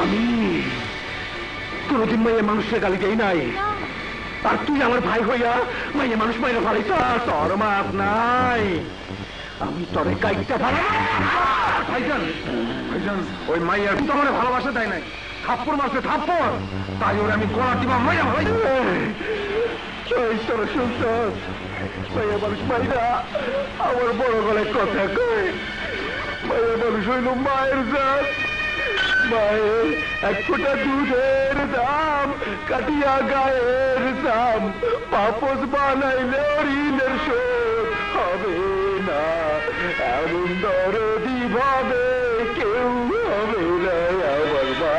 আমি কোনদিন মাইয়া মানুষের গালি দেই নাই, আর তুই আমার ভাই হইয়া মাইয়া মানুষ মাইরা ভালাইছ, তোর মাপ নাই। আমি তোরে কাইটা ভালো। ভাইজান ভাইজান, ওই মাইয়া কিন্তু আমার ভালোবাসা দেয় নাই, থাপ্পড় মারছে থাপ্পড়, তাই ওরে আমি গলা টিপা মাইয়া ভালাই। তোরা শুনছস, মাইয়া মানুষ মাইরা আমার বড় গলায় কথা কয়। মাইয়া মানুষ হইল মায়ের জাত, মায়ের এক ফোঁটা দুধের দাম কাটিয়া গায়ের দাম, পাপস বানাইলে ঋণের শোধ হবে না, এমন দরদি ভাবে কেউ হবে না আমার মা।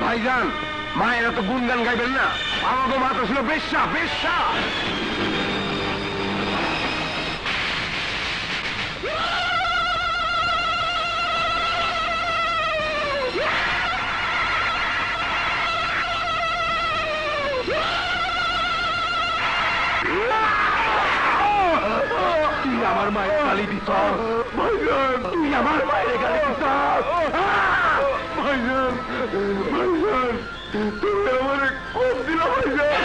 ভাইজান, মায়েরা তো গুনগান গাইবেন না, আমাকে মা তো ছিল বেশ্যা বেশ্যা। তুই আমার মায়ের গালি দিস, তুই আমার মায়ের গালি দিস। ভাইজান ভাইজান, তুমি আমার কম দিল ভাইজান,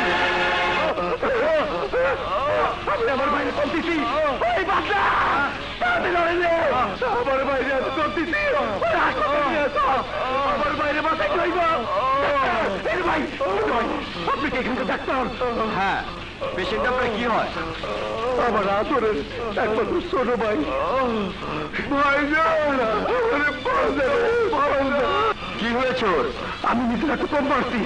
আমি আমার বাইরে কম দিছি। আমার বাইরে কম দিছি, আমার বাইরে মাথায় যাইব। ভাই আপনি কি এখানকার ডাক্তার? হ্যাঁ, পেশেন্ট আপনার কি হয়? আমার আতরের একমাত্র ছোট ভাই। ভাইজান কি হয়েছে? আমি নিজের একটা কম পারছি।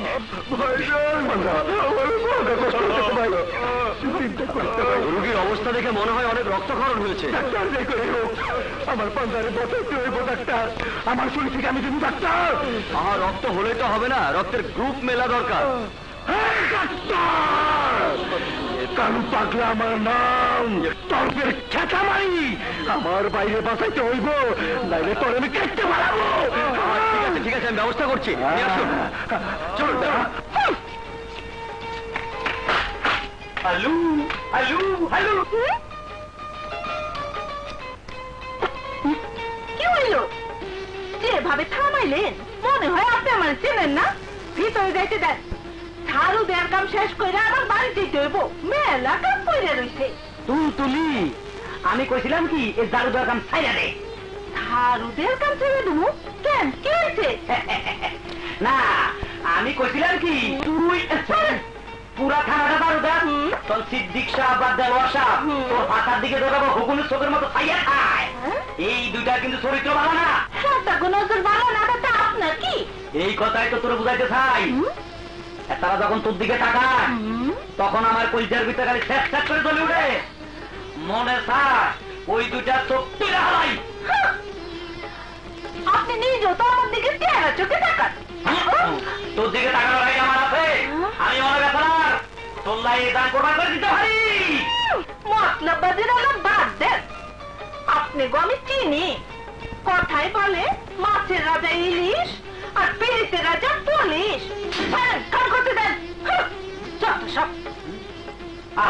রোগীর অবস্থা দেখে মনে হয় অনেক রক্তক্ষরণ হয়েছে। ডাক্তার যে করে হোক আমার পাঞ্জারে বসাইতে হইব ডাক্তার, আমার শরীর থেকে আমি দেবো ডাক্তার। আমার রক্ত হলে তো হবে না, রক্তের গ্রুপ মেলা দরকার। কালু পাগলা আমার নাম, তর্কের খেতা মারি, আমার বাইরে বাঁচাইতে হইব, নাইলে তোর আমি কেটে মারাবো। ঠিক আছে ঠিক আছে, আমি ব্যবস্থা করছি। চলুন। হ্যালো হ্যালো হ্যালো, কি হইল? যেভাবে থামাইলেন মনে হয় আপনি আমার চেনেন না। ভিতরে যাইতে দেন, ঝাড়ু দেওয়ার কাম শেষ করে আবার বাড়ি যেতে হইব, মেলা কাম করে রয়েছে। তুলি আমি কইছিলাম কি এই ঝাড়ু দেওয়ার কাম ছাইরা দে। ঝাড়ু দেওয়ার কাম ছেড়ে দেবো কেন? কি হয়েছে? না, আমি কইছিলাম কি তুই পুরা থানাটা ঝাড়ু দেন, তোর সিদ্দিক সাহেব বা দেওয়ার সাহেব তোর হাতার দিকে দৌড়াবো হুকুমের চোখের মতো ছাইয়া খায়। এই দুইটা কিন্তু চরিত্র ভালো না। নজর ভালো না, তা আপনার কি? এই কথাই তো তোর বুঝাইতে চাই। তারা যখন তোর দিকে তাকায় তখন আমার কলিজার ভিতরে খালি ছ্যাঁক ছ্যাঁক করে চলে উঠে। মনে থাক ওই দুইটা চোখ তুলে হারাই। আপনি নিজেও তো আমার দিকে চেহারা চোখে তাকান। তোর দিকে তাকানোর আগে আমার আছে, আমি মনে ব্যাপার তোর লাই দান করবার করে দিতে পারি। মতলব বাজির আলাপ বাদ দেন। আপনি গো আমি চিনি, কথাই বলে মাছের রাজা ইলিশ আর পেরিতে রাজা পুলিশ। কাম করতে দেন। যত সব।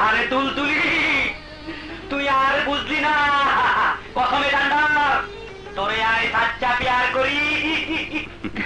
আরে তুলতুলি, তুই আর বুঝলি না কসমে ডান্ডা তোরে আয় সাচ্চা প্যার করি।